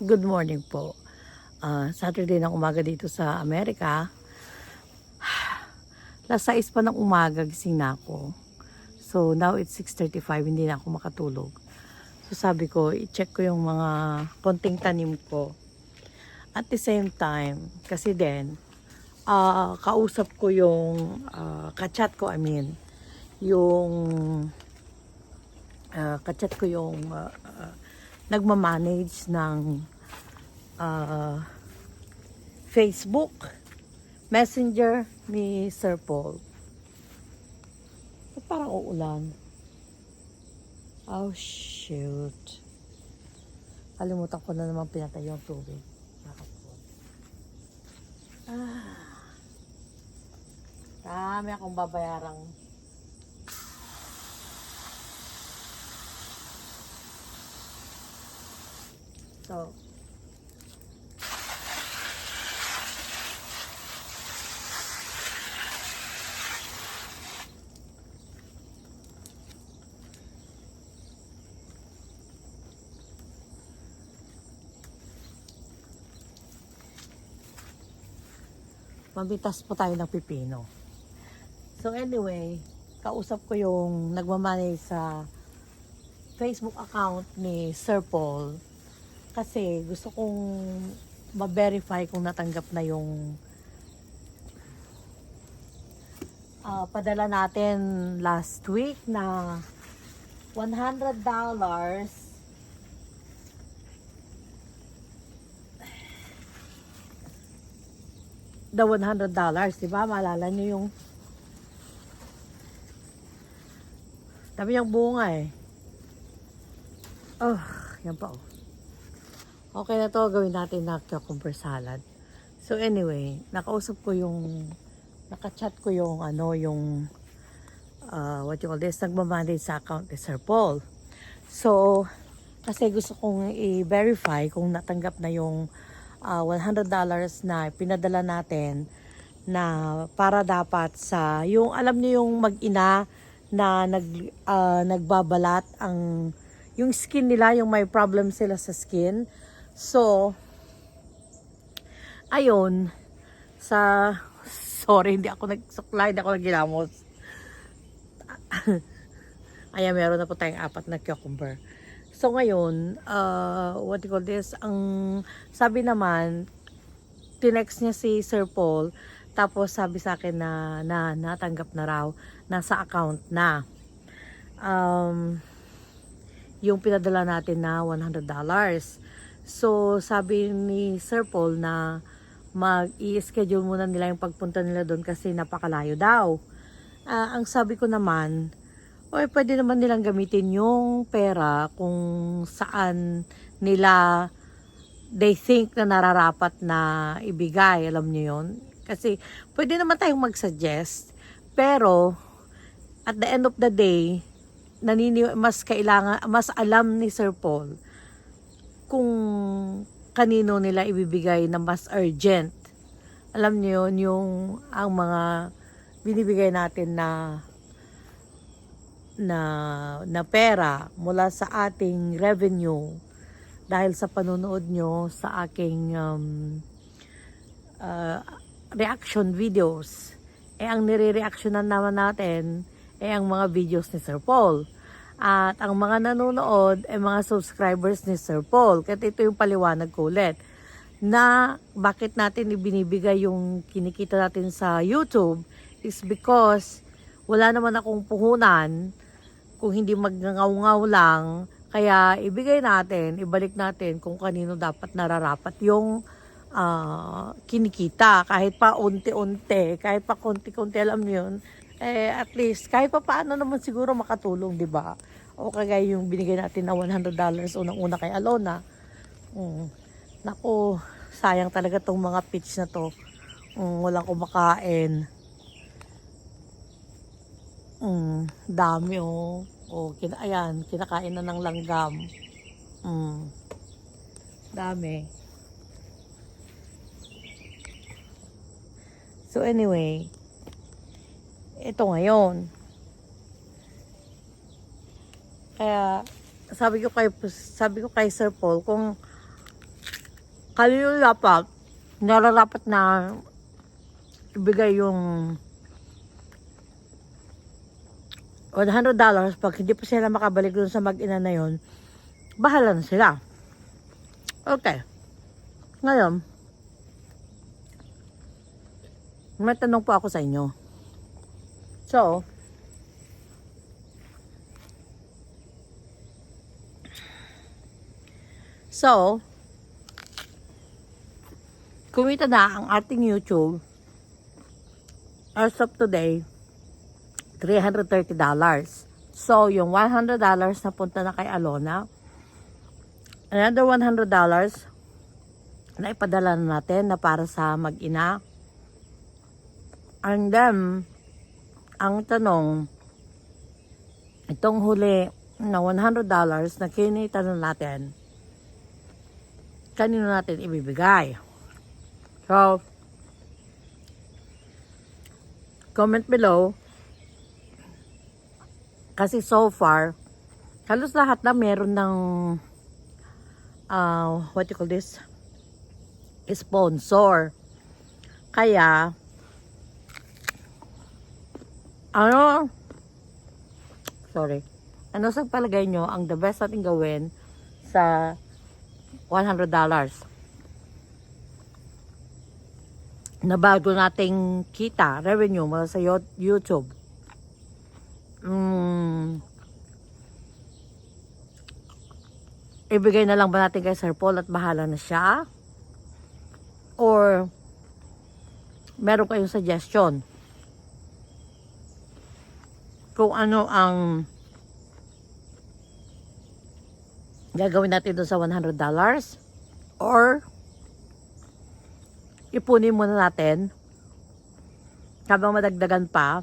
Good morning po. Saturday ng umaga dito sa Amerika. Last 6 pa ng umaga gising na ako. So now it's 6:35, hindi na ako makatulog. So sabi ko, i-check ko yung mga konting tanim ko. At the same time, kasi din, kausap ko yung, kachat ko, yung, kachat ko yung nagmamanage ng Facebook Messenger ni Sir Paul. Parang uulan. Oh shoot. Kalimutan ko na naman pinatay yung tubig. Dami akong babayarang so mabitas po tayo ng pipino. So anyway, kausap ko yung nagmamanage sa Facebook account ni Sir Paul kasi gusto kong ma-verify kung natanggap na yung padala natin last week na $100. The $100, diba? Maalala nyo yung dami yung bunga eh. Oh, yan pa oh. Okay na to, gawin natin na cucumber salad. So anyway, nakausap ko yung, nakachat ko yung yung what you call this, nagmamanage sa account ni Sir Paul. So, kasi gusto kong i-verify kung natanggap na yung $100 na pinadala natin na para dapat sa, yung alam niyo yung mag-ina na nagbabalat ang yung skin nila, yung may problem sila sa skin. So, ayun, sorry, hindi ako nagsukla, hindi ako nagilamos. Ayan, meron na po tayong 4 na cucumber. So ngayon, what do you call this? Ang sabi naman, tinext niya si Sir Paul, tapos sabi sa akin na natanggap na raw, nasa account na. Yung pinadala natin na $100. So sabi ni Sir Paul na mag-i-schedule muna nila yung pagpunta nila doon kasi napakalayo daw. Ang sabi ko naman, pwede naman nilang gamitin yung pera kung saan nila they think na nararapat na ibigay. Alam niyo yun? Kasi pwede naman tayong mag-suggest, pero at the end of the day, mas alam ni Sir Paul kung kanino nila ibibigay na mas urgent. Alam niyo yun, yung ang mga binibigay natin na pera mula sa ating revenue dahil sa panonood nyo sa aking reaction videos. Ang nire-reactionan naman natin ang mga videos ni Sir Paul. At ang mga nanonood mga subscribers ni Sir Paul. Kaya ito yung paliwanag ko ulit na bakit natin ibinibigay yung kinikita natin sa YouTube is because wala naman akong puhunan kung hindi magngangaw-ngaw lang, kaya ibigay natin, ibalik natin kung kanino dapat nararapat yung kinikita. Kahit pa unti-unti, kahit pa konti-konti, alam niyo yun, at least kahit pa paano naman siguro makatulong, di ba? O kagaya yung binigay natin na $100 unang-una kay Alona. Naku, sayang talaga tong mga peach na to. Walang kumakain. Dami oh. Ayan, kinakain na ng langgam. Dami. So anyway, ito ngayon. Kaya sabi ko kay Sir Paul, kung Kanino dapat, nararapat na ibigay yung $100 pag hindi pa sila makabalik dun sa mag-ina na yun, bahala na sila. Okay. Ngayon, may tanong po ako sa inyo. So, kumita na ang ating YouTube as of today, $330. So, yung $100 na punta na kay Alona, another $100 na ipadala na natin na para sa mag-ina. And then, ang tanong, itong huli na $100 na kinita na natin, kanino natin ibibigay? So, comment below. Kasi so far, halos lahat na meron ng what you call this? Sponsor. Kaya, ano sa palagay nyo ang the best natin gawin sa $100 na bago nating kita, revenue mula sa YouTube? Ibigay na lang ba natin kay Sir Paul at bahala na siya? Or meron kayong suggestion kung ano ang gagawin natin doon sa $100? Or ipunin muna natin habang madagdagan pa,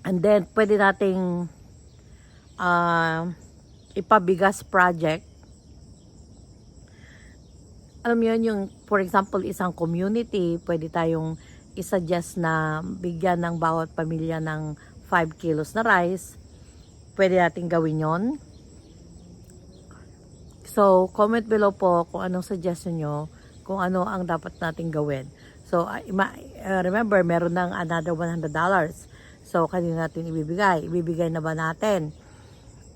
and then pwede nating ipabigas project. Alam mo yun, yung for example isang community, pwede tayong isuggest na bigyan ng bawat pamilya ng 5 kilos na rice. Pwede natin gawin yon. So, comment below po kung anong suggestion nyo, kung ano ang dapat nating gawin. So, remember, meron ng another $100. So, kanino natin ibibigay? Ibibigay na ba natin?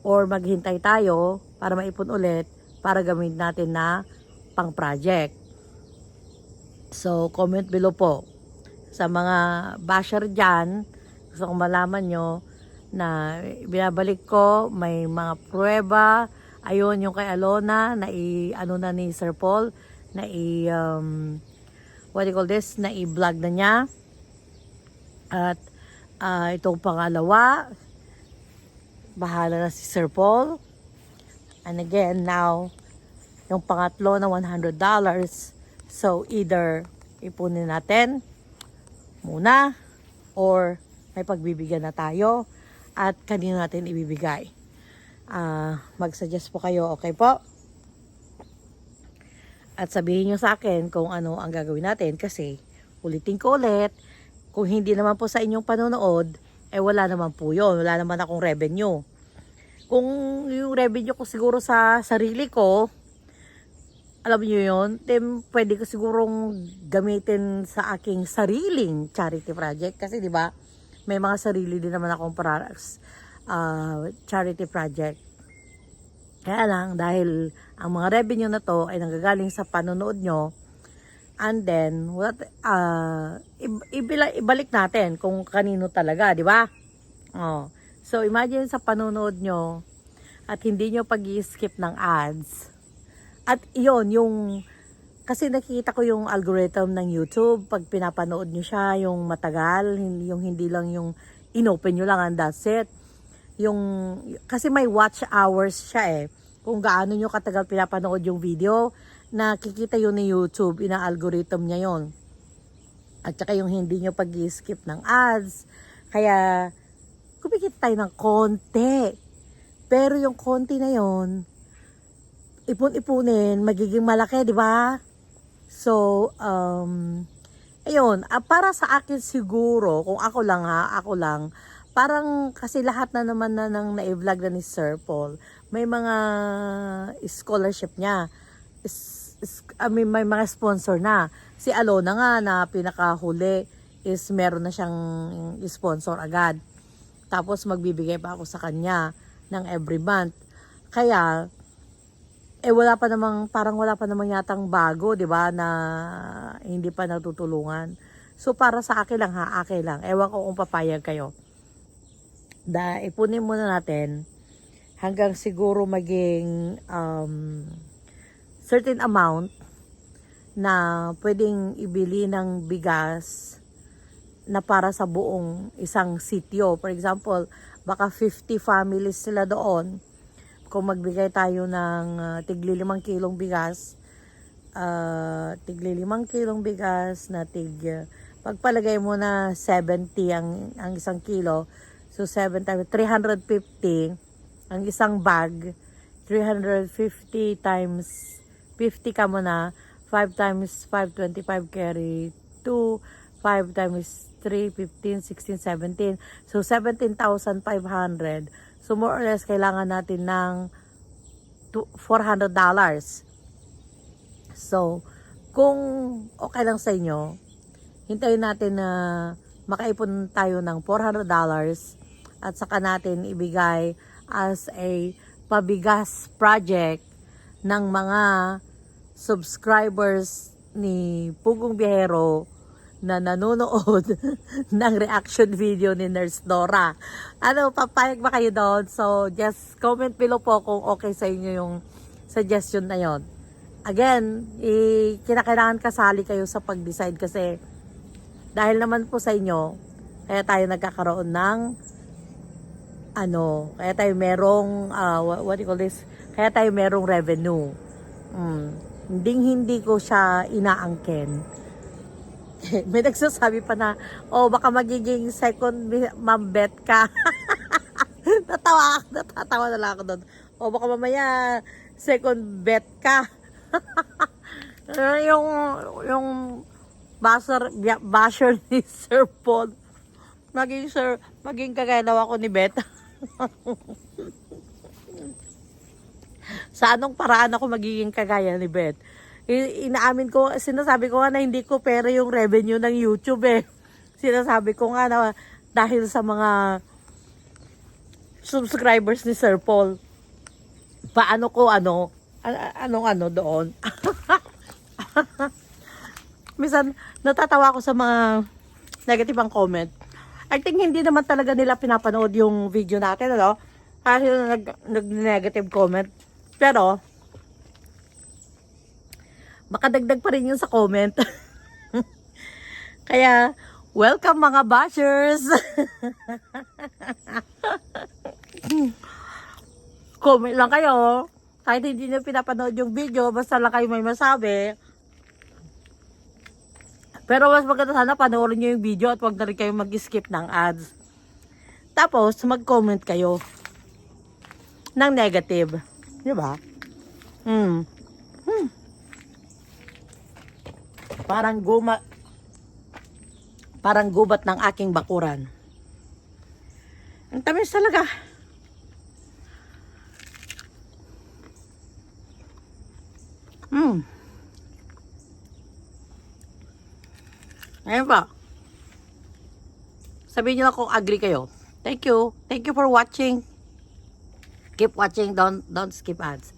Or maghintay tayo para maipon ulit para gamitin natin na pang project? So, comment below po. Sa mga basher dyan, gusto kong malaman nyo na binabalik ko, may mga pruweba. Ayun, yung kay Alona, na na ni Sir Paul, na what do you call this, na i-vlog na niya. At itong pangalawa, bahala na si Sir Paul. And again, now, yung pangatlo na $100. So, either ipunin natin muna, or may pagbibigyan na tayo, at kanino natin ibibigay. Mag-suggest po kayo, okay po? At sabihin nyo sa akin kung ano ang gagawin natin, kasi ulitin ko ulit, kung hindi naman po sa inyong panonood, wala naman po yun. Wala naman akong revenue. Kung yung revenue ko siguro sa sarili ko, alam niyo yun, then pwede ko sigurong gamitin sa aking sariling charity project. Kasi di ba may mga sarili din naman akong charity project. Kaya lang, dahil ang mga revenue na to ay nanggagaling sa panonood nyo, and then ibalik natin kung kanino talaga, di ba? So imagine sa panonood nyo at hindi nyo pag-i-skip ng ads. At iyon, kasi nakikita ko yung algorithm ng YouTube, pag pinapanood nyo siya, yung matagal, yung hindi lang yung inopen nyo lang and that's it. Kasi may watch hours siya kung gaano nyo katagal pinapanood yung video, nakikita yun ni YouTube, ina-algorithm niya yun. At saka yung hindi nyo pag-skip ng ads, kaya kumikita tayo ng konti. Pero yung konti na yun, ipon-ipunin, magiging malaki, di ba? So, ayun, para sa akin siguro, kung ako lang, parang kasi lahat na naman na nang na-vlog na ni Sir Paul, may mga scholarship niya. may mga sponsor na. Si Alona nga na pinakahuli is meron na siyang sponsor agad. Tapos magbibigay pa ako sa kanya ng every month. Kaya parang wala pa namang yatang bago, 'di ba, na hindi pa natutulungan. So para sa akin lang akin lang. Ewan ko kung papayag kayo. Ipunin muna natin hanggang siguro maging certain amount na pwedeng ibili ng bigas na para sa buong isang sitio. For example, baka 50 families sila doon. Kung magbigay tayo ng tigli 5 kilong bigas, na pagpalagay mo na 70 ang isang kilo, so 7 times 350 ang isang bag, 350 times 50 ka mo na, 5 times 5, 25 carry 2, 5 times 3, 15, 16, 17. So, 17,500. So, more or less, kailangan natin ng $400. So, kung okay lang sa inyo, hintayin natin na makaipon tayo ng $400 at saka natin ibigay as a pabigas project ng mga subscribers ni Pugong Biyahero na nanonood ng reaction video ni Nurse Dora. Papayag ba kayo doon? So, just comment below po kung okay sa inyo yung suggestion na yon. Again, kinakailangan kasali kayo sa pag-decide kasi dahil naman po sa inyo, kaya tayo nagkakaroon ng kaya tayo merong what do you call this? Kaya tayo merong revenue. Hindi ko siya inaangken. May nagsasabi pa na, baka magiging second mambet ka. Natatawa na lang ako doon. Baka mamaya second bet ka. yung basher ni Sir Paul. Maging kagaya daw ako ni Beth. Sa anong paraan ako magiging kagaya ni Beth? Inaamin ko, sinasabi ko nga na hindi ko pera yung revenue ng YouTube eh. Sinasabi ko nga na dahil sa mga subscribers ni Sir Paul. Paano ko anong doon. Minsan natatawa ako sa mga negative ang comment. I think hindi naman talaga nila pinapanood yung video natin, kasi nag-negative comment. Pero makadagdag pa rin yun sa comment. Kaya, welcome mga bashers! Comment lang kayo. Kahit hindi nyo pinapanood yung video, basta lang kayo may masabi. Pero mas maganda sana panoorin nyo yung video at wag na rin kayo mag-skip ng ads. Tapos, mag-comment kayo ng negative. Diba? Parang gubat ng aking bakuran. Ang tamis talaga. Ayan pa. Sabihin nyo lang kung agree kayo. Thank you. Thank you for watching. Keep watching. Don't skip ads.